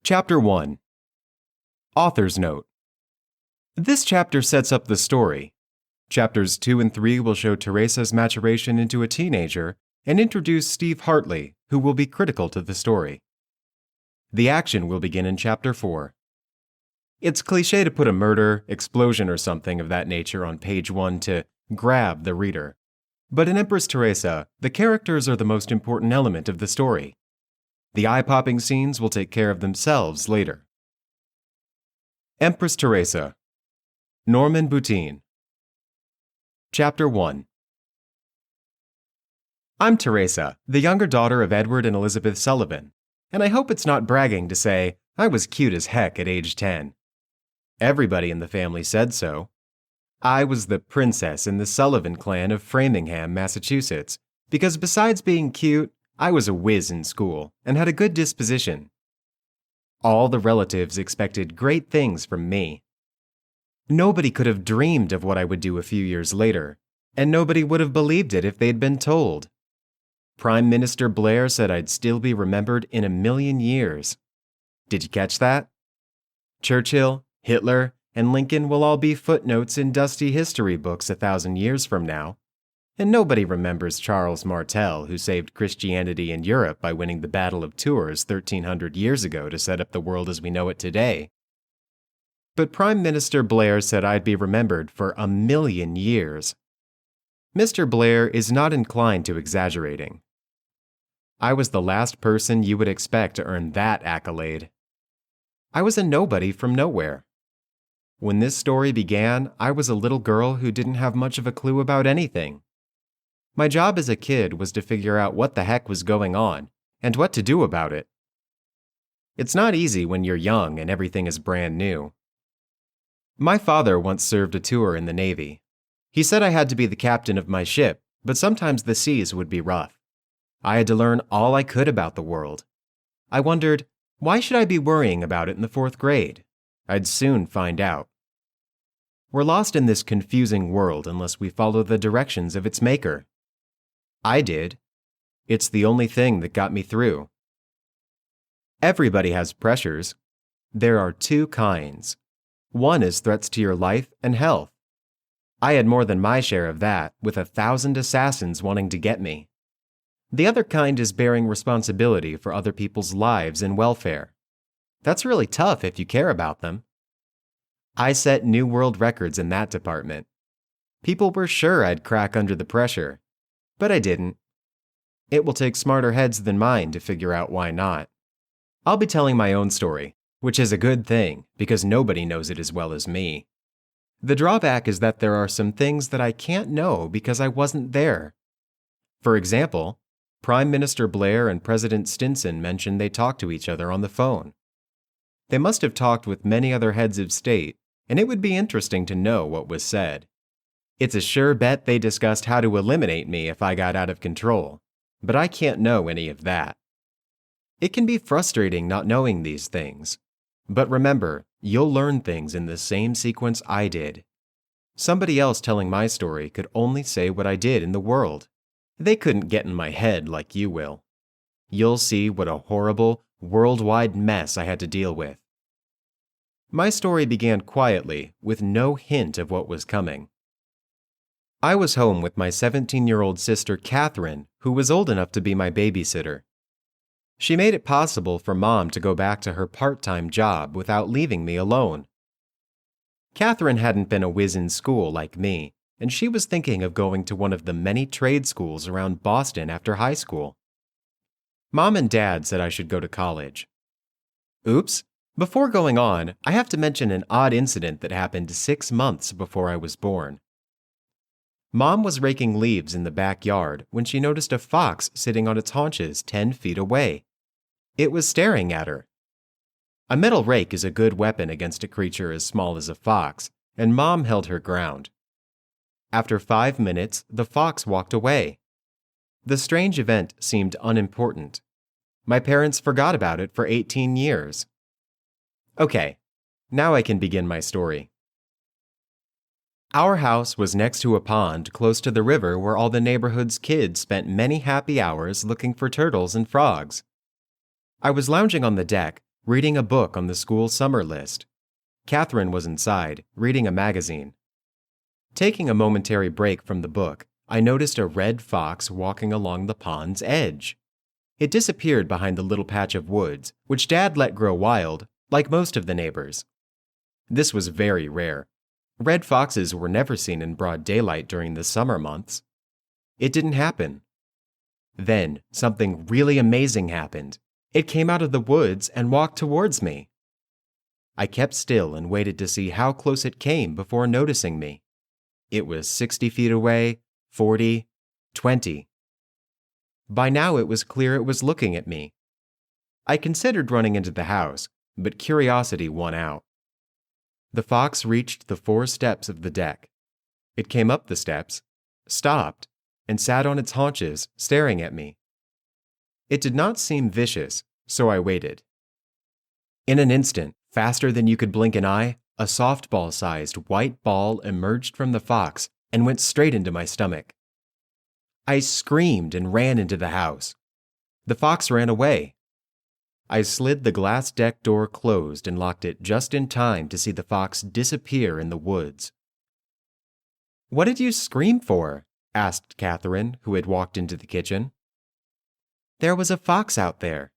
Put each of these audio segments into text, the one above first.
Chapter 1. Author's Note. This chapter sets up the story. Chapters 2 and 3 will show Teresa's maturation into a teenager and introduce Steve Hartley, who will be critical to the story. The action will begin in Chapter 4. It's cliché to put a murder, explosion, or something of that nature on page 1 to grab the reader. But in Empress Theresa, the characters are the most important element of the story. The eye-popping scenes will take care of themselves later. Empress Theresa. Norman Boutin. Chapter 1. I'm Teresa, the younger daughter of Edward and Elizabeth Sullivan, and I hope it's not bragging to say I was cute as heck at age 10. Everybody in the family said so. I was the princess in the Sullivan clan of Framingham, Massachusetts, because besides being cute, I was a whiz in school and had a good disposition. All the relatives expected great things from me. Nobody could have dreamed of what I would do a few years later, and nobody would have believed it if they'd been told. Prime Minister Blair said I'd still be remembered in 1,000,000 years. Did you catch that? Churchill, Hitler, and Lincoln will all be footnotes in dusty history books 1,000 years from now. And nobody remembers Charles Martel, who saved Christianity in Europe by winning the Battle of Tours 1,300 years ago to set up the world as we know it today. But Prime Minister Blair said I'd be remembered for 1,000,000 years. Mr. Blair is not inclined to exaggerating. I was the last person you would expect to earn that accolade. I was a nobody from nowhere. When this story began, I was a little girl who didn't have much of a clue about anything. My job as a kid was to figure out what the heck was going on and what to do about it. It's not easy when you're young and everything is brand new. My father once served a tour in the Navy. He said I had to be the captain of my ship, but sometimes the seas would be rough. I had to learn all I could about the world. I wondered, why should I be worrying about it in the 4th grade? I'd soon find out. We're lost in this confusing world unless we follow the directions of its maker. I did. It's the only thing that got me through. Everybody has pressures. There are 2 kinds. One is threats to your life and health. I had more than my share of that, with 1,000 assassins wanting to get me. The other kind is bearing responsibility for other people's lives and welfare. That's really tough if you care about them. I set new world records in that department. People were sure I'd crack under the pressure, but I didn't. It will take smarter heads than mine to figure out why not. I'll be telling my own story, which is a good thing because nobody knows it as well as me. The drawback is that there are some things that I can't know because I wasn't there. For example, Prime Minister Blair and President Stinson mentioned they talked to each other on the phone. They must have talked with many other heads of state, and it would be interesting to know what was said. It's a sure bet they discussed how to eliminate me if I got out of control, but I can't know any of that. It can be frustrating not knowing these things, but remember, you'll learn things in the same sequence I did. Somebody else telling my story could only say what I did in the world. They couldn't get in my head like you will. You'll see what a horrible, worldwide mess I had to deal with. My story began quietly, with no hint of what was coming. I was home with my 17-year-old sister Catherine, who was old enough to be my babysitter. She made it possible for Mom to go back to her part-time job without leaving me alone. Catherine hadn't been a whiz in school like me, and she was thinking of going to one of the many trade schools around Boston after high school. Mom and Dad said I should go to college. Oops, before going on, I have to mention an odd incident that happened 6 months before I was born. Mom was raking leaves in the backyard when she noticed a fox sitting on its haunches 10 feet away. It was staring at her. A metal rake is a good weapon against a creature as small as a fox, and Mom held her ground. After 5 minutes, the fox walked away. The strange event seemed unimportant. My parents forgot about it for 18 years. Okay, now I can begin my story. Our house was next to a pond close to the river where all the neighborhood's kids spent many happy hours looking for turtles and frogs. I was lounging on the deck reading a book on the school summer list. Catherine was inside, reading a magazine. Taking a momentary break from the book, I noticed a red fox walking along the pond's edge. It disappeared behind the little patch of woods, which Dad let grow wild, like most of the neighbors. This was very rare. Red foxes were never seen in broad daylight during the summer months. It didn't happen. Then, something really amazing happened. It came out of the woods and walked towards me. I kept still and waited to see how close it came before noticing me. It was 60 feet away, 40, 20. By now it was clear it was looking at me. I considered running into the house, but curiosity won out. The fox reached the 4 steps of the deck. It came up the steps, stopped, and sat on its haunches, staring at me. It did not seem vicious, so I waited. In an instant, faster than you could blink an eye, a softball-sized white ball emerged from the fox and went straight into my stomach. I screamed and ran into the house. The fox ran away. I slid the glass deck door closed and locked it just in time to see the fox disappear in the woods. "What did you scream for?" asked Catherine, who had walked into the kitchen. "There was a fox out there.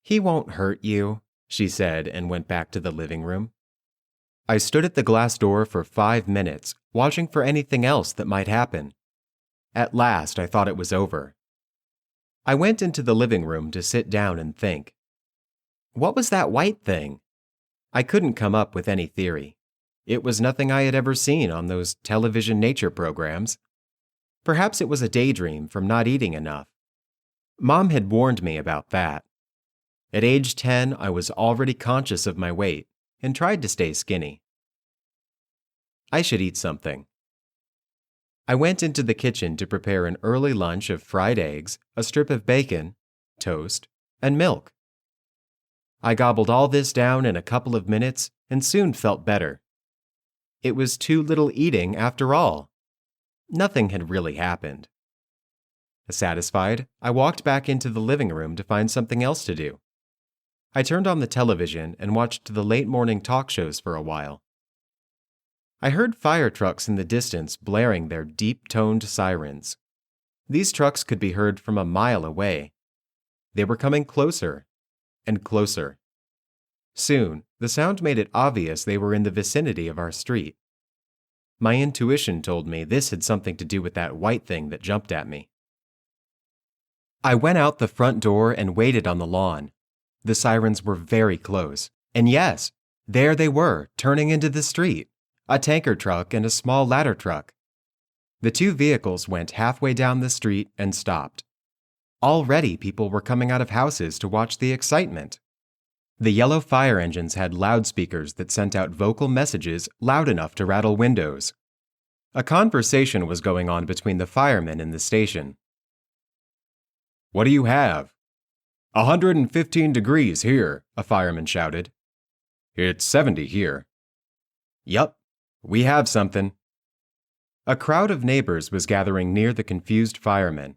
He won't hurt you," she said and went back to the living room. I stood at the glass door for 5 minutes, watching for anything else that might happen. At last, I thought it was over. I went into the living room to sit down and think. What was that white thing? I couldn't come up with any theory. It was nothing I had ever seen on those television nature programs. Perhaps it was a daydream from not eating enough. Mom had warned me about that. At age 10, I was already conscious of my weight and tried to stay skinny. I should eat something. I went into the kitchen to prepare an early lunch of fried eggs, a strip of bacon, toast, and milk. I gobbled all this down in a couple of minutes and soon felt better. It was too little eating after all. Nothing had really happened. Satisfied, I walked back into the living room to find something else to do. I turned on the television and watched the late morning talk shows for a while. I heard fire trucks in the distance blaring their deep-toned sirens. These trucks could be heard from a mile away. They were coming closer and closer. Soon, the sound made it obvious they were in the vicinity of our street. My intuition told me this had something to do with that white thing that jumped at me. I went out the front door and waited on the lawn. The sirens were very close, and yes, there they were, turning into the street, a tanker truck and a small ladder truck. The 2 vehicles went halfway down the street and stopped. Already people were coming out of houses to watch the excitement. The yellow fire engines had loudspeakers that sent out vocal messages loud enough to rattle windows. A conversation was going on between the firemen in the station. "What do you have?" 115 degrees here, a fireman shouted. "It's 70 here." "Yup, we have something." A crowd of neighbors was gathering near the confused firemen.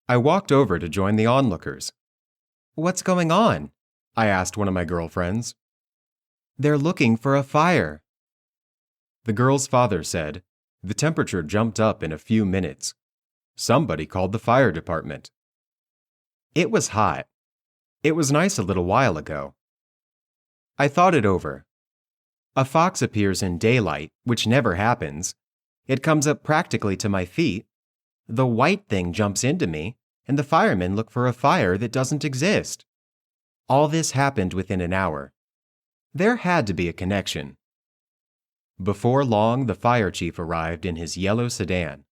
I walked over to join the onlookers. "What's going on?" I asked one of my girlfriends. "They're looking for a fire." The girl's father said, "The temperature jumped up in a few minutes. Somebody called the fire department." It was hot. It was nice a little while ago. I thought it over. A fox appears in daylight, which never happens. It comes up practically to my feet. The white thing jumps into me, and the firemen look for a fire that doesn't exist. All this happened within an hour. There had to be a connection. Before long, the fire chief arrived in his yellow sedan.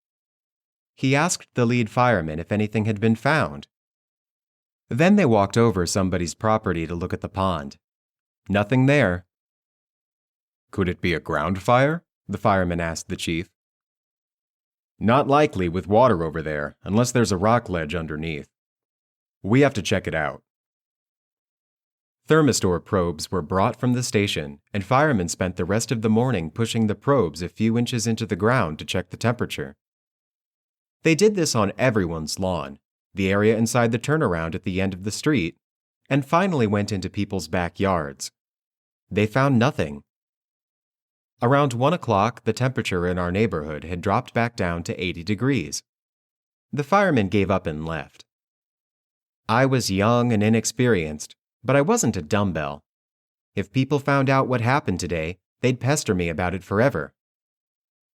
He asked the lead fireman if anything had been found. Then they walked over somebody's property to look at the pond. Nothing there. "Could it be a ground fire?" the fireman asked the chief. "Not likely with water over there, unless there's a rock ledge underneath. We have to check it out." Thermistor probes were brought from the station, and firemen spent the rest of the morning pushing the probes a few inches into the ground to check the temperature. They did this on everyone's lawn, the area inside the turnaround at the end of the street, and finally went into people's backyards. They found nothing. Around 1 o'clock, the temperature in our neighborhood had dropped back down to 80 degrees. The firemen gave up and left. I was young and inexperienced, but I wasn't a dumbbell. If people found out what happened today, they'd pester me about it forever.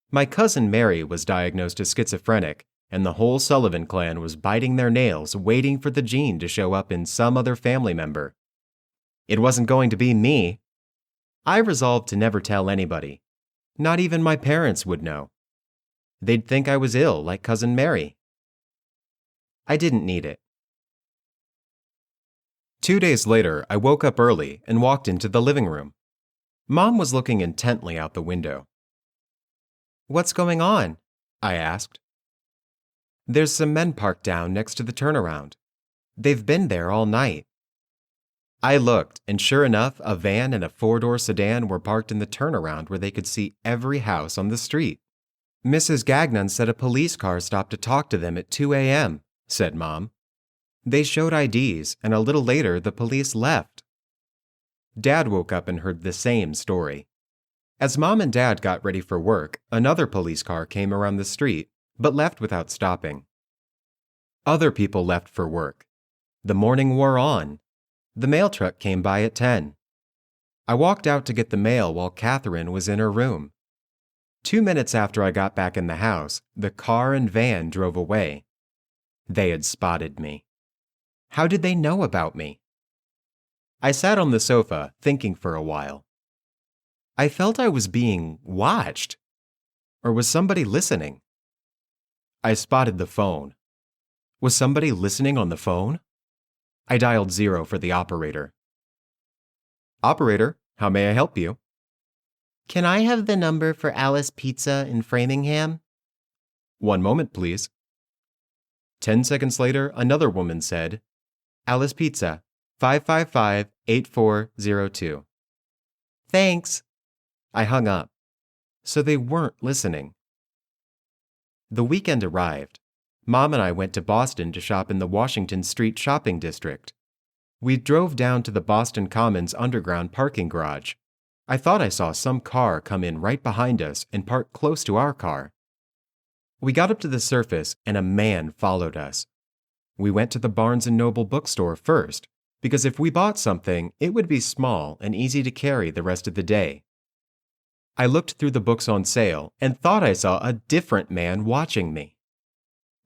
My cousin Mary was diagnosed as schizophrenic, and the whole Sullivan clan was biting their nails waiting for the gene to show up in some other family member. It wasn't going to be me. I resolved to never tell anybody. Not even my parents would know. They'd think I was ill like Cousin Mary. I didn't need it. 2 days later, I woke up early and walked into the living room. Mom was looking intently out the window. "What's going on?" I asked. "There's some men parked down next to the turnaround. They've been there all night." I looked, and sure enough, a van and a 4-door sedan were parked in the turnaround where they could see every house on the street. "Mrs. Gagnon said a police car stopped to talk to them at 2 a.m., said Mom. "They showed IDs, and a little later the police left." Dad woke up and heard the same story. As Mom and Dad got ready for work, another police car came around the street, but left without stopping. Other people left for work. The morning wore on. The mail truck came by at 10. I walked out to get the mail while Catherine was in her room. 2 minutes after I got back in the house, the car and van drove away. They had spotted me. How did they know about me? I sat on the sofa, thinking for a while. I felt I was being watched. Or was somebody listening? I spotted the phone. Was somebody listening on the phone? I dialed 0 for the operator. "Operator, how may I help you?" Can I have the number for Alice Pizza in Framingham? "1 moment, please." 10 seconds later, another woman said, "Alice Pizza, 555-8402. Thanks. I hung up. So they weren't listening. The weekend arrived. Mom and I went to Boston to shop in the Washington Street shopping district. We drove down to the Boston Commons underground parking garage. I thought I saw some car come in right behind us and park close to our car. We got up to the surface and a man followed us. We went to the Barnes & Noble bookstore first, because if we bought something, it would be small and easy to carry the rest of the day. I looked through the books on sale and thought I saw a different man watching me.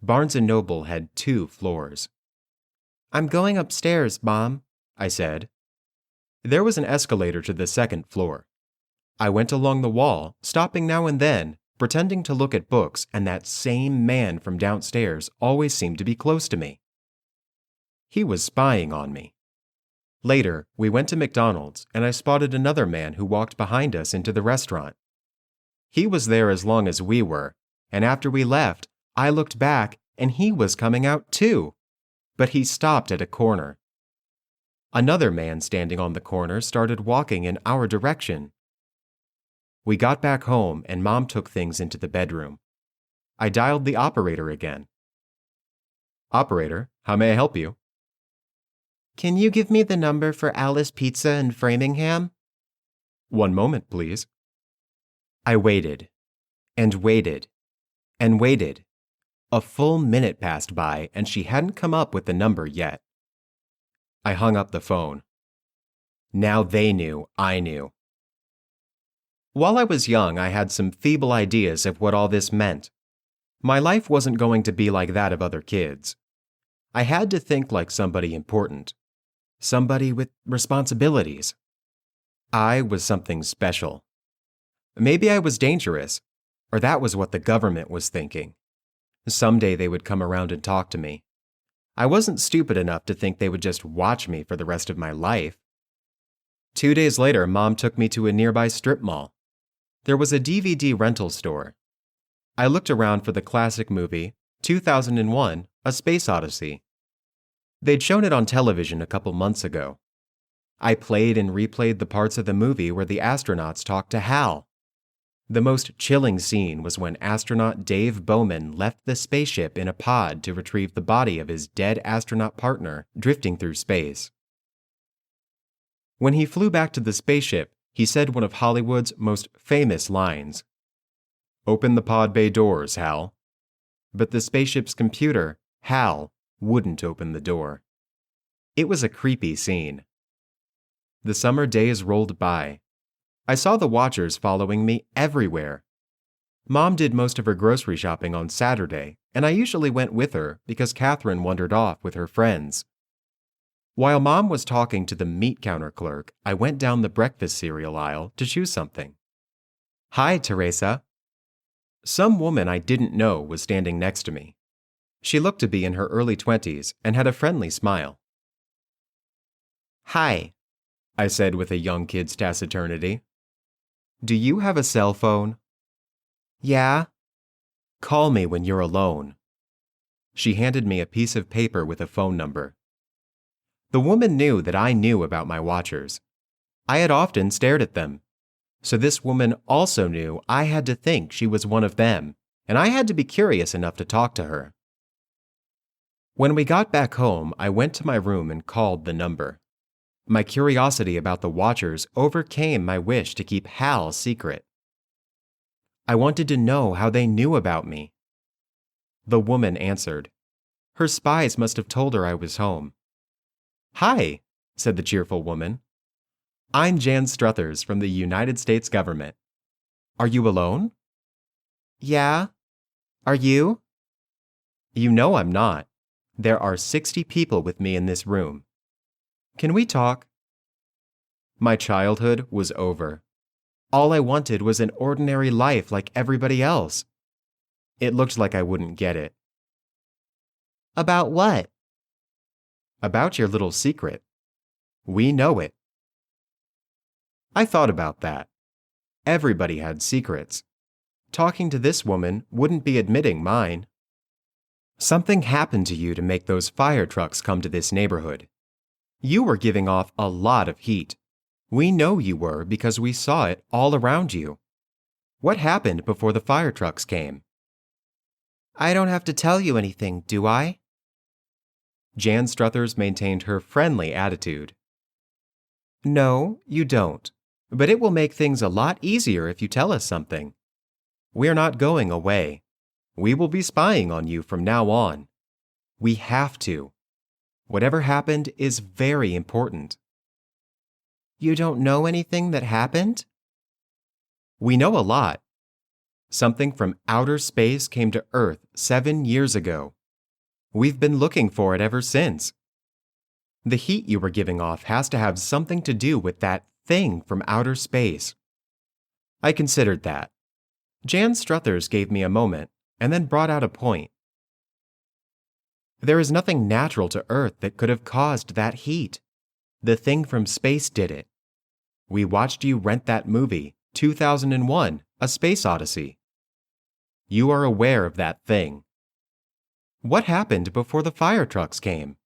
Barnes & Noble had 2 floors. "I'm going upstairs, Mom," I said. There was an escalator to the 2nd floor. I went along the wall, stopping now and then, pretending to look at books, and that same man from downstairs always seemed to be close to me. He was spying on me. Later, we went to McDonald's, and I spotted another man who walked behind us into the restaurant. He was there as long as we were, and after we left, I looked back, and he was coming out too. But he stopped at a corner. Another man standing on the corner started walking in our direction. We got back home, and Mom took things into the bedroom. I dialed the operator again. "Operator, how may I help you?" Can you give me the number for Alice Pizza in Framingham? 1 moment, please. I waited, and waited, and waited. A full minute passed by, and she hadn't come up with the number yet. I hung up the phone. Now they knew I knew. While I was young, I had some feeble ideas of what all this meant. My life wasn't going to be like that of other kids. I had to think like somebody important. Somebody with responsibilities. I was something special. Maybe I was dangerous, or that was what the government was thinking. Someday they would come around and talk to me. I wasn't stupid enough to think they would just watch me for the rest of my life. 2 days later, Mom took me to a nearby strip mall. There was a DVD rental store. I looked around for the classic movie, 2001, A Space Odyssey. They'd shown it on television a couple months ago. I played and replayed the parts of the movie where the astronauts talked to Hal. The most chilling scene was when astronaut Dave Bowman left the spaceship in a pod to retrieve the body of his dead astronaut partner drifting through space. When he flew back to the spaceship, he said one of Hollywood's most famous lines. "Open the pod bay doors, Hal." But the spaceship's computer, Hal, wouldn't open the door. It was a creepy scene. The summer days rolled by. I saw the watchers following me everywhere. Mom did most of her grocery shopping on Saturday, and I usually went with her because Catherine wandered off with her friends. While Mom was talking to the meat counter clerk, I went down the breakfast cereal aisle to choose something. "Hi, Teresa." Some woman I didn't know was standing next to me. She looked to be in her early 20s and had a friendly smile. "Hi," I said with a young kid's taciturnity. "Do you have a cell phone?" "Yeah." "Call me when you're alone." She handed me a piece of paper with a phone number. The woman knew that I knew about my watchers. I had often stared at them. So this woman also knew I had to think she was one of them, and I had to be curious enough to talk to her. When we got back home, I went to my room and called the number. My curiosity about the watchers overcame my wish to keep Hal secret. I wanted to know how they knew about me. The woman answered. Her spies must have told her I was home. "Hi," said the cheerful woman. "I'm Jan Struthers from the United States government. Are you alone?" "Yeah. Are you?" "You know I'm not. There are 60 people with me in this room. Can we talk?" My childhood was over. All I wanted was an ordinary life like everybody else. It looked like I wouldn't get it. "About what?" "About your little secret. We know it." I thought about that. Everybody had secrets. Talking to this woman wouldn't be admitting mine. "Something happened to you to make those fire trucks come to this neighborhood. You were giving off a lot of heat. We know you were because we saw it all around you. What happened before the fire trucks came?" "I don't have to tell you anything, do I?" Jan Struthers maintained her friendly attitude. "No, you don't. But it will make things a lot easier if you tell us something. We're not going away. We will be spying on you from now on. We have to. Whatever happened is very important." "You don't know anything that happened?" "We know a lot. Something from outer space came to Earth 7 years ago. We've been looking for it ever since. The heat you were giving off has to have something to do with that thing from outer space." I considered that. Jan Struthers gave me a moment and then brought out a point. "There is nothing natural to Earth that could have caused that heat. The thing from space did it. We watched you rent that movie, 2001, A Space Odyssey. You are aware of that thing. What happened before the fire trucks came?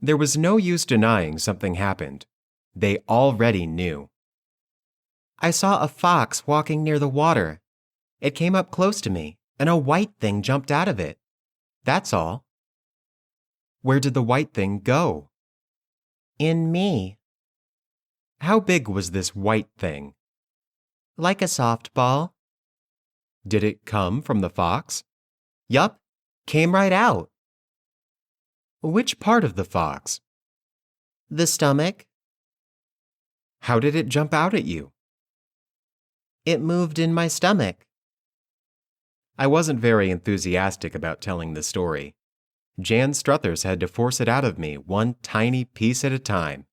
There was no use denying something happened. They already knew." "I saw a fox walking near the water. It came up close to me, and a white thing jumped out of it. That's all." "Where did the white thing go?" "In me." "How big was this white thing?" "Like a softball." "Did it come from the fox?" "Yup, came right out." "Which part of the fox?" "The stomach." "How did it jump out at you?" "It moved in my stomach." I wasn't very enthusiastic about telling the story. Jan Struthers had to force it out of me one tiny piece at a time.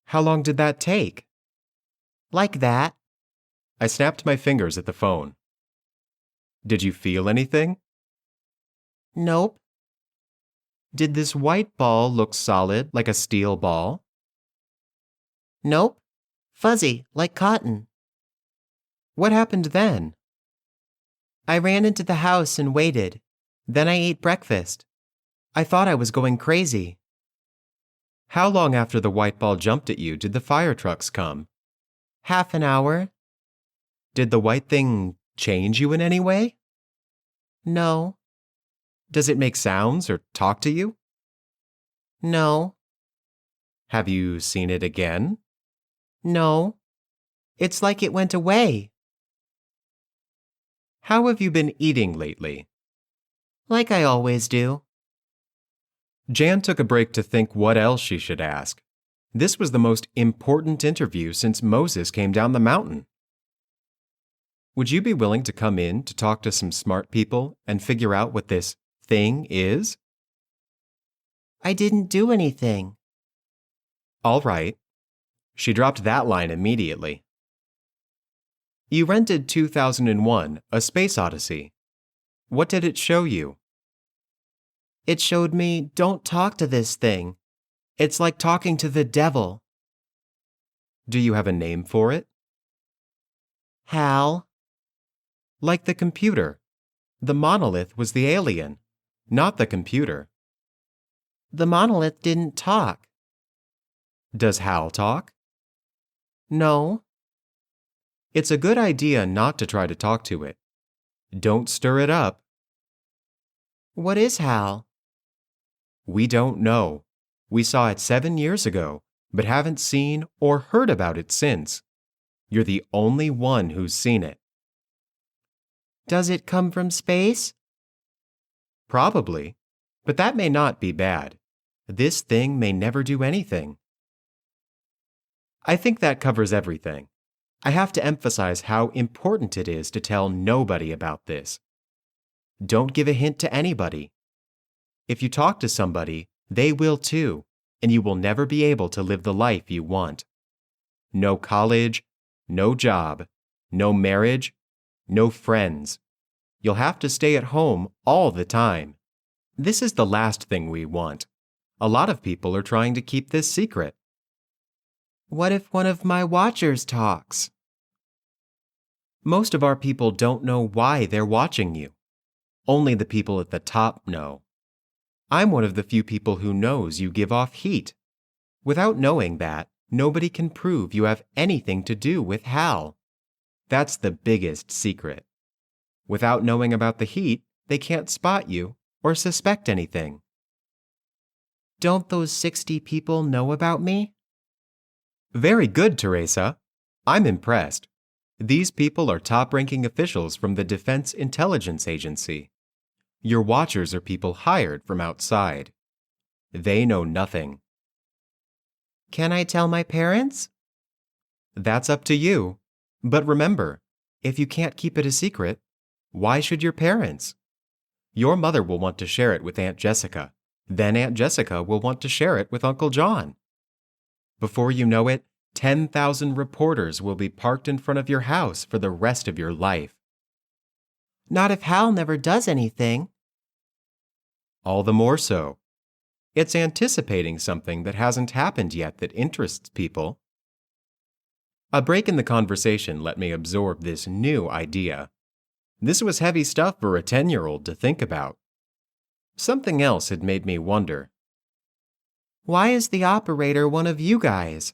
"How long did that take?" "Like that." I snapped my fingers at the phone. "Did you feel anything?" "Nope." "Did this white ball look solid like a steel ball?" "Nope. Fuzzy, like cotton." "What happened then?" "I ran into the house and waited. Then I ate breakfast. I thought I was going crazy." "How long after the white ball jumped at you did the fire trucks come?" "Half an hour." "Did the white thing change you in any way?" "No." "Does it make sounds or talk to you?" "No." Have you seen it again? No. It's like it went away. How have you been eating lately? Like I always do. Jan took a break to think what else she should ask. This was the most important interview since Moses came down the mountain. Would you be willing to come in to talk to some smart people and figure out what this thing is? I didn't do anything. All right. She dropped that line immediately. You rented 2001, A Space Odyssey. What did it show you? It showed me, don't talk to this thing. It's like talking to the devil. Do you have a name for it? Hal. Like the computer. The monolith was the alien, not the computer. The monolith didn't talk. Does Hal talk? No. It's a good idea not to try to talk to it. Don't stir it up. What is Hal? We don't know. We saw it 7 years ago, but haven't seen or heard about it since. You're the only one who's seen it. Does it come from space? Probably, but that may not be bad. This thing may never do anything. I think that covers everything. I have to emphasize how important it is to tell nobody about this. Don't give a hint to anybody. If you talk to somebody, they will too, and you will never be able to live the life you want. No college, no job, no marriage, no friends. You'll have to stay at home all the time. This is the last thing we want. A lot of people are trying to keep this secret. What if one of my watchers talks? Most of our people don't know why they're watching you. Only the people at the top know. I'm one of the few people who knows you give off heat. Without knowing that, nobody can prove you have anything to do with Hal. That's the biggest secret. Without knowing about the heat, they can't spot you or suspect anything. Don't those 60 people know about me? Very good, Teresa. I'm impressed. These people are top-ranking officials from the Defense Intelligence Agency. Your watchers are people hired from outside. They know nothing. Can I tell my parents? That's up to you. But remember, if you can't keep it a secret, why should your parents? Your mother will want to share it with Aunt Jessica. Then Aunt Jessica will want to share it with Uncle John. Before you know it, 10,000 reporters will be parked in front of your house for the rest of your life. Not if Hal never does anything. All the more so. It's anticipating something that hasn't happened yet that interests people. A break in the conversation let me absorb this new idea. This was heavy stuff for a 10-year-old to think about. Something else had made me wonder. Why is the operator one of you guys?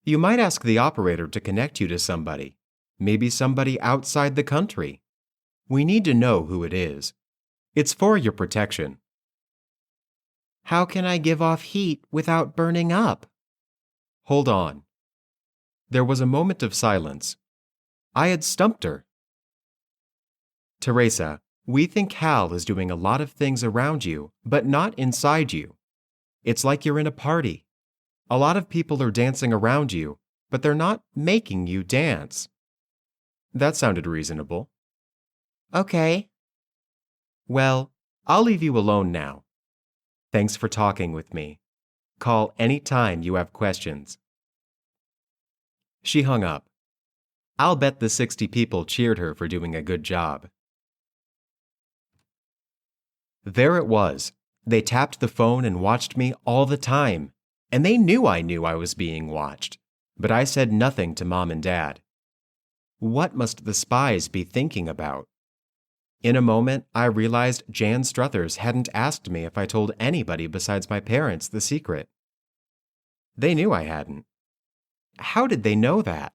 You might ask the operator to connect you to somebody, maybe somebody outside the country. We need to know who it is. It's for your protection. How can I give off heat without burning up? Hold on. There was a moment of silence. I had stumped her. Teresa, we think Hal is doing a lot of things around you, but not inside you. It's like you're in a party. A lot of people are dancing around you, but they're not making you dance. That sounded reasonable. Okay. Well, I'll leave you alone now. Thanks for talking with me. Call any time you have questions. She hung up. I'll bet the 60 people cheered her for doing a good job. There it was. They tapped the phone and watched me all the time. And they knew I was being watched. But I said nothing to Mom and Dad. What must the spies be thinking about? In a moment, I realized Jan Struthers hadn't asked me if I told anybody besides my parents the secret. They knew I hadn't. How did they know that?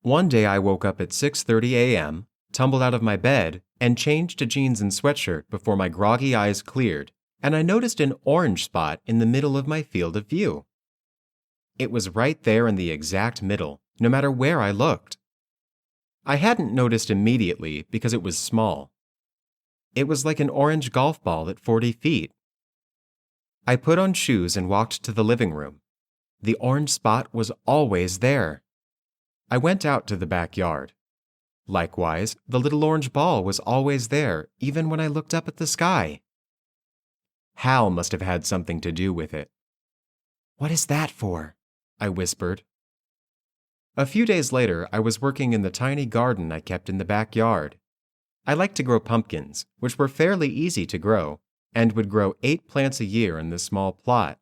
One day I woke up at 6:30 a.m., tumbled out of my bed, and changed to jeans and sweatshirt before my groggy eyes cleared and I noticed an orange spot in the middle of my field of view. It was right there in the exact middle, no matter where I looked. I hadn't noticed immediately because it was small. It was like an orange golf ball at 40 feet. I put on shoes and walked to the living room. The orange spot was always there. I went out to the backyard. Likewise, the little orange ball was always there, even when I looked up at the sky. Hal must have had something to do with it. What is that for? I whispered. A few days later, I was working in the tiny garden I kept in the backyard. I liked to grow pumpkins, which were fairly easy to grow, and would grow 8 plants a year in this small plot.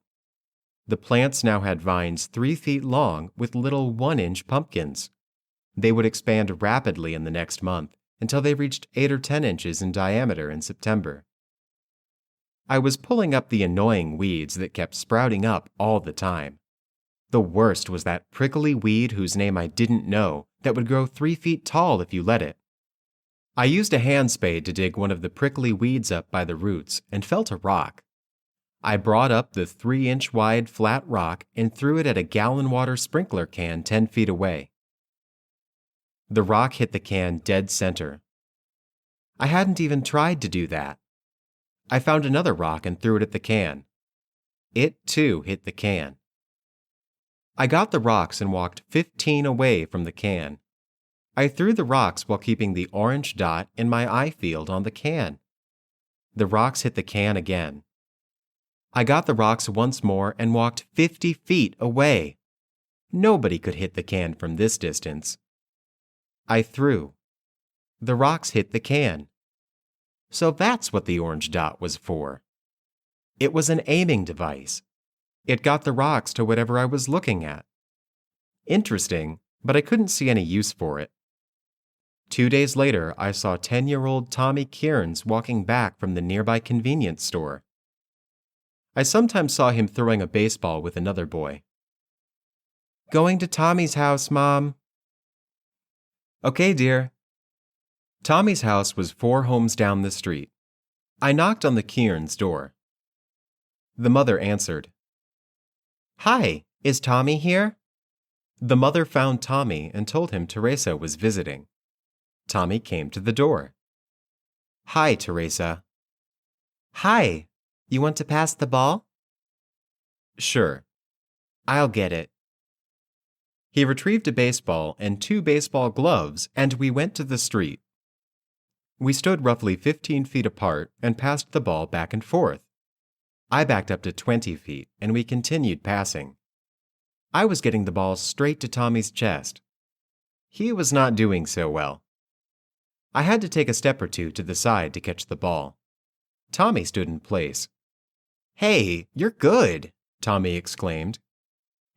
The plants now had vines 3 feet long with little 1-inch pumpkins. They would expand rapidly in the next month until they reached 8 or 10 inches in diameter in September. I was pulling up the annoying weeds that kept sprouting up all the time. The worst was that prickly weed whose name I didn't know that would grow 3 feet tall if you let it. I used a hand spade to dig one of the prickly weeds up by the roots and felt a rock. I brought up the 3-inch wide flat rock and threw it at a gallon-water sprinkler can 10 feet away. The rock hit the can dead center. I hadn't even tried to do that. I found another rock and threw it at the can. It, too, hit the can. I got the rocks and walked 15 away from the can. I threw the rocks while keeping the orange dot in my eye field on the can. The rocks hit the can again. I got the rocks once more and walked 50 feet away. Nobody could hit the can from this distance. I threw. The rocks hit the can. So that's what the orange dot was for. It was an aiming device. It got the rocks to whatever I was looking at. Interesting, but I couldn't see any use for it. 2 days later, I saw 10-year-old Tommy Kearns walking back from the nearby convenience store. I sometimes saw him throwing a baseball with another boy. Going to Tommy's house, Mom. Okay, dear. Tommy's house was 4 homes down the street. I knocked on the Kearns' door. The mother answered. Hi, is Tommy here? The mother found Tommy and told him Teresa was visiting. Tommy came to the door. Hi, Teresa. Hi. You want to pass the ball? Sure. I'll get it. He retrieved a baseball and 2 baseball gloves, and we went to the street. We stood roughly 15 feet apart and passed the ball back and forth. I backed up to 20 feet, and we continued passing. I was getting the ball straight to Tommy's chest. He was not doing so well. I had to take a step or two to the side to catch the ball. Tommy stood in place. Hey, you're good, Tommy exclaimed.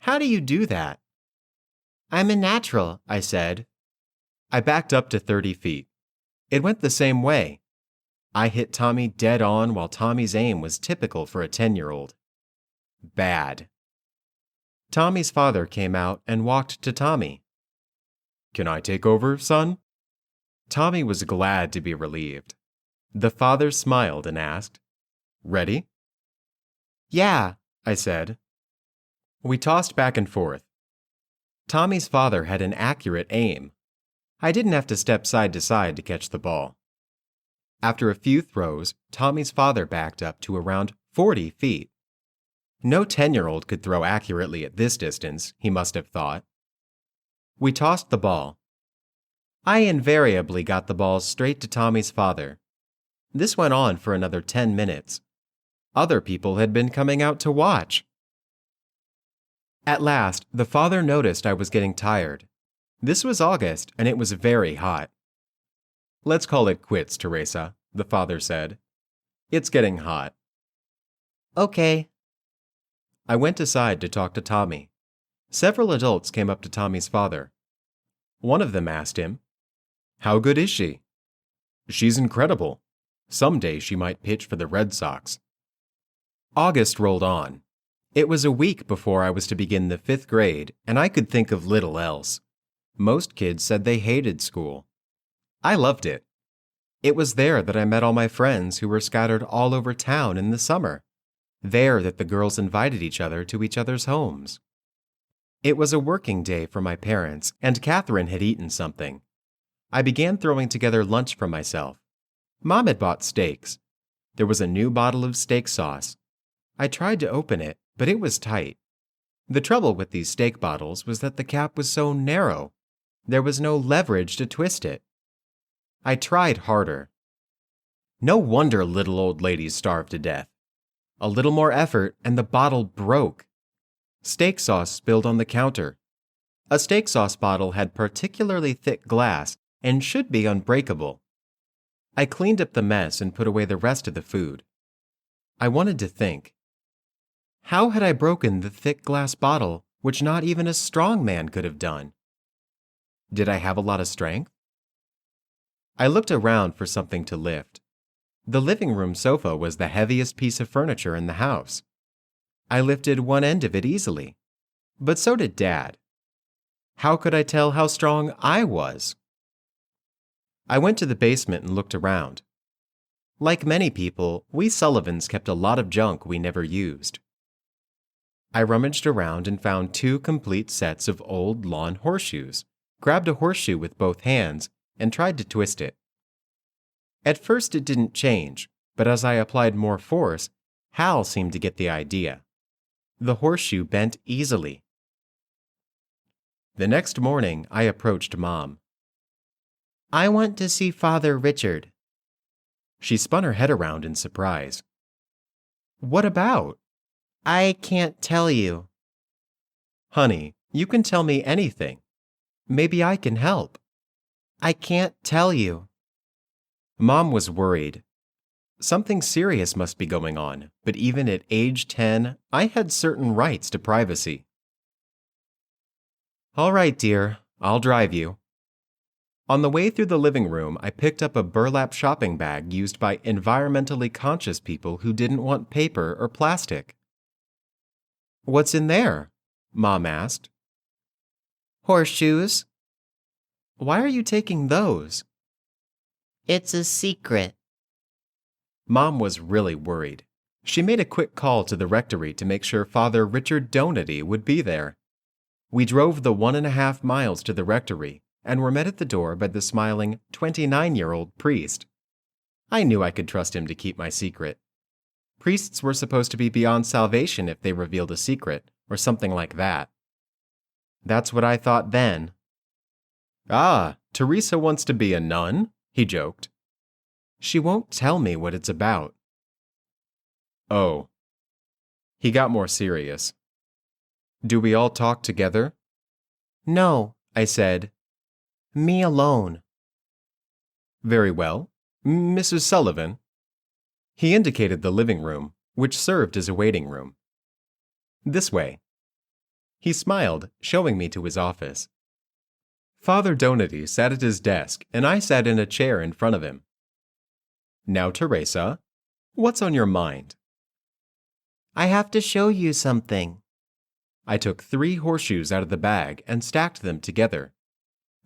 How do you do that? I'm a natural, I said. I backed up to 30 feet. It went the same way. I hit Tommy dead on while Tommy's aim was typical for a 10-year-old. Bad. Tommy's father came out and walked to Tommy. Can I take over, son? Tommy was glad to be relieved. The father smiled and asked, Ready? Yeah, I said. We tossed back and forth. Tommy's father had an accurate aim. I didn't have to step side to side to catch the ball. After a few throws, Tommy's father backed up to around 40 feet. No 10-year-old could throw accurately at this distance, he must have thought. We tossed the ball. I invariably got the ball straight to Tommy's father. This went on for another 10 minutes. Other people had been coming out to watch. At last, the father noticed I was getting tired. This was August, and it was very hot. Let's call it quits, Teresa, the father said. It's getting hot. Okay. I went aside to talk to Tommy. Several adults came up to Tommy's father. One of them asked him, How good is she? She's incredible. Someday she might pitch for the Red Sox. August rolled on. It was a week before I was to begin the 5th grade, and I could think of little else. Most kids said they hated school. I loved it. It was there that I met all my friends who were scattered all over town in the summer. There that the girls invited each other to each other's homes. It was a working day for my parents, and Catherine had eaten something. I began throwing together lunch for myself. Mom had bought steaks. There was a new bottle of steak sauce. I tried to open it, but it was tight. The trouble with these steak bottles was that the cap was so narrow. There was no leverage to twist it. I tried harder. No wonder little old ladies starve to death. A little more effort and the bottle broke. Steak sauce spilled on the counter. A steak sauce bottle had particularly thick glass and should be unbreakable. I cleaned up the mess and put away the rest of the food. I wanted to think. How had I broken the thick glass bottle, which not even a strong man could have done? Did I have a lot of strength? I looked around for something to lift. The living room sofa was the heaviest piece of furniture in the house. I lifted one end of it easily, but so did Dad. How could I tell how strong I was? I went to the basement and looked around. Like many people, we Sullivans kept a lot of junk we never used. I rummaged around and found 2 complete sets of old lawn horseshoes, grabbed a horseshoe with both hands, and tried to twist it. At first it didn't change, but as I applied more force, Hal seemed to get the idea. The horseshoe bent easily. The next morning, I approached Mom. I want to see Father Richard. She spun her head around in surprise. What about? I can't tell you. Honey, you can tell me anything. Maybe I can help. I can't tell you. Mom was worried. Something serious must be going on, but even at age 10, I had certain rights to privacy. All right, dear, I'll drive you. On the way through the living room, I picked up a burlap shopping bag used by environmentally conscious people who didn't want paper or plastic. What's in there? Mom asked. Horseshoes. Why are you taking those? It's a secret. Mom was really worried. She made a quick call to the rectory to make sure Father Richard Donati would be there. We drove the 1.5 miles to the rectory and were met at the door by the smiling 29-year-old priest. I knew I could trust him to keep my secret. Priests were supposed to be beyond salvation if they revealed a secret, or something like that. That's what I thought then. Ah, Teresa wants to be a nun, he joked. She won't tell me what it's about. Oh. He got more serious. Do we all talk together? No, I said. Me alone. Very well. Mrs. Sullivan. He indicated the living room, which served as a waiting room. This way. He smiled, showing me to his office. Father Donati sat at his desk, and I sat in a chair in front of him. Now, Teresa, what's on your mind? I have to show you something. I took 3 horseshoes out of the bag and stacked them together.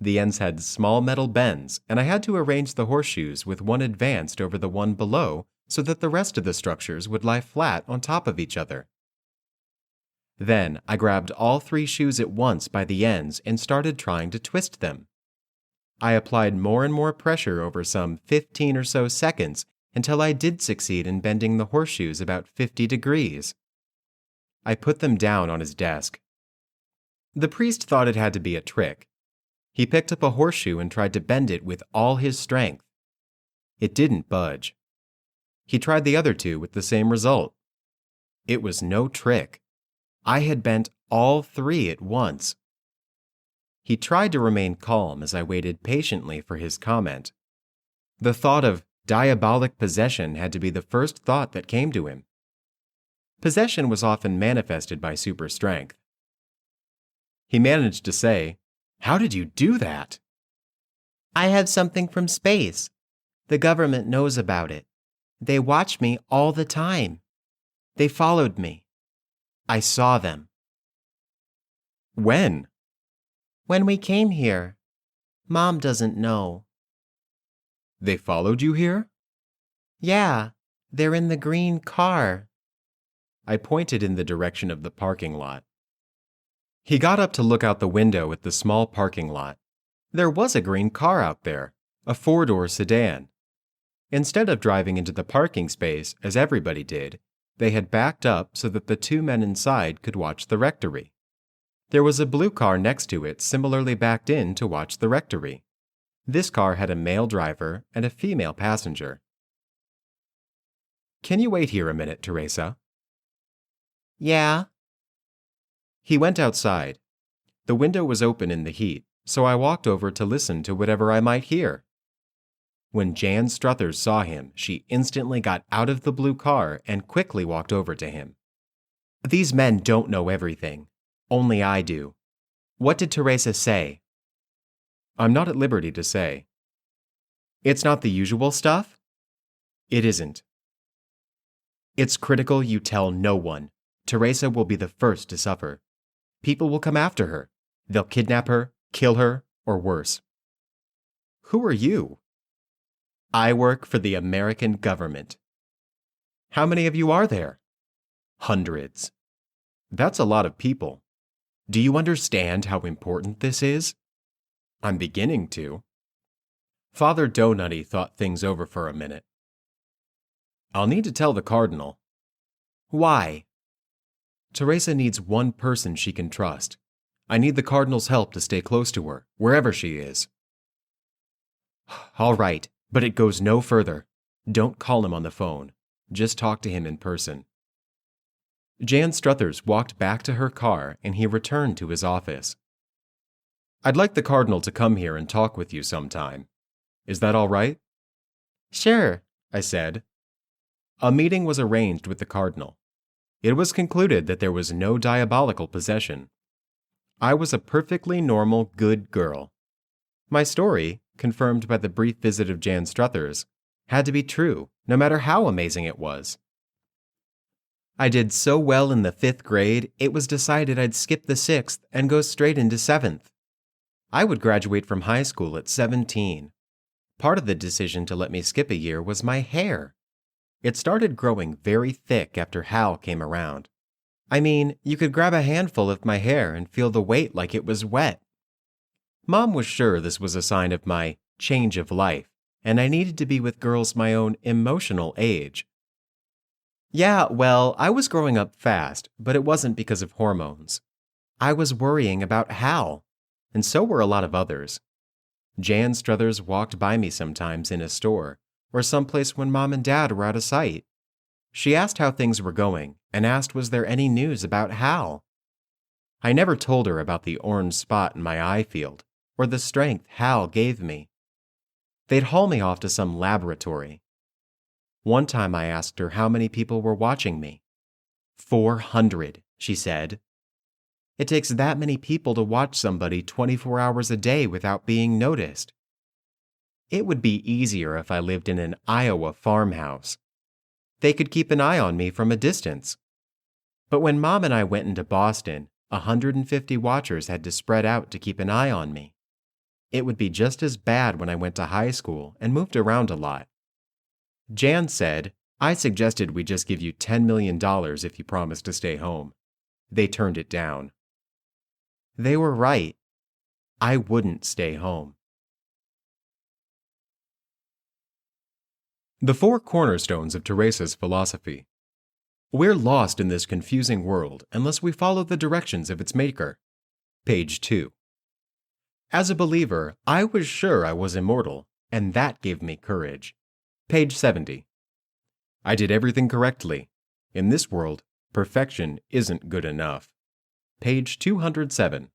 The ends had small metal bends, and I had to arrange the horseshoes with one advanced over the one below so that the rest of the structures would lie flat on top of each other. Then I grabbed all 3 shoes at once by the ends and started trying to twist them. I applied more and more pressure over some 15 or so seconds until I did succeed in bending the horseshoes about 50 degrees. I put them down on his desk. The priest thought it had to be a trick. He picked up a horseshoe and tried to bend it with all his strength. It didn't budge. He tried the other 2 with the same result. It was no trick. I had bent all 3 at once. He tried to remain calm as I waited patiently for his comment. The thought of diabolic possession had to be the first thought that came to him. Possession was often manifested by super strength. He managed to say, "How did you do that?" I have something from space. The government knows about it. They watch me all the time. They followed me. I saw them. When? When we came here. Mom doesn't know. They followed you here? Yeah, they're in the green car. I pointed in the direction of the parking lot. He got up to look out the window at the small parking lot. There was a green car out there, a 4-door sedan. Instead of driving into the parking space, as everybody did, they had backed up so that the 2 men inside could watch the rectory. There was a blue car next to it similarly backed in to watch the rectory. This car had a male driver and a female passenger. Can you wait here a minute, Teresa? Yeah. He went outside. The window was open in the heat, so I walked over to listen to whatever I might hear. When Jan Struthers saw him, she instantly got out of the blue car and quickly walked over to him. These men don't know everything. Only I do. What did Teresa say? I'm not at liberty to say. It's not the usual stuff? It isn't. It's critical you tell no one. Teresa will be the first to suffer. People will come after her. They'll kidnap her, kill her, or worse. Who are you? I work for the American government. How many of you are there? Hundreds. That's a lot of people. Do you understand how important this is? I'm beginning to. Father Donutty thought things over for a minute. I'll need to tell the cardinal. Why? Teresa needs one person she can trust. I need the cardinal's help to stay close to her, wherever she is. All right, but it goes no further. Don't call him on the phone. Just talk to him in person. Jan Struthers walked back to her car and he returned to his office. I'd like the cardinal to come here and talk with you sometime. Is that all right? Sure, I said. A meeting was arranged with the cardinal. It was concluded that there was no diabolical possession. I was a perfectly normal, good girl. My story, confirmed by the brief visit of Jan Struthers, had to be true, no matter how amazing it was. I did so well in the 5th grade, it was decided I'd skip the 6th and go straight into 7th. I would graduate from high school at 17. Part of the decision to let me skip a year was my hair. It started growing very thick after Hal came around. I mean, you could grab a handful of my hair and feel the weight like it was wet. Mom was sure this was a sign of my change of life, and I needed to be with girls my own emotional age. Yeah, well, I was growing up fast, but it wasn't because of hormones. I was worrying about Hal, and so were a lot of others. Jan Struthers walked by me sometimes in a store, or someplace when Mom and Dad were out of sight. She asked how things were going, and asked was there any news about Hal. I never told her about the orange spot in my eye field, or the strength Hal gave me. They'd haul me off to some laboratory. One time I asked her how many people were watching me. 400, she said. It takes that many people to watch somebody 24 hours a day without being noticed. It would be easier if I lived in an Iowa farmhouse. They could keep an eye on me from a distance. But when Mom and I went into Boston, 150 watchers had to spread out to keep an eye on me. It would be just as bad when I went to high school and moved around a lot. Jan said, I suggested we just give you $10 million if you promise to stay home. They turned it down. They were right. I wouldn't stay home. The 4 cornerstones of Teresa's philosophy. We're lost in this confusing world unless we follow the directions of its maker. Page 2. As a believer, I was sure I was immortal, and that gave me courage. Page 70. I did everything correctly. In this world, perfection isn't good enough. Page 207.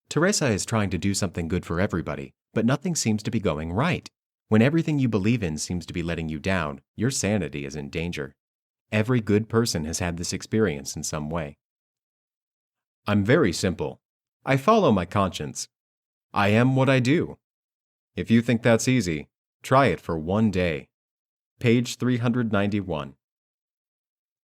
Teresa is trying to do something good for everybody, but nothing seems to be going right. When everything you believe in seems to be letting you down, your sanity is in danger. Every good person has had this experience in some way. I'm very simple. I follow my conscience. I am what I do. If you think that's easy, try it for one day. Page 391.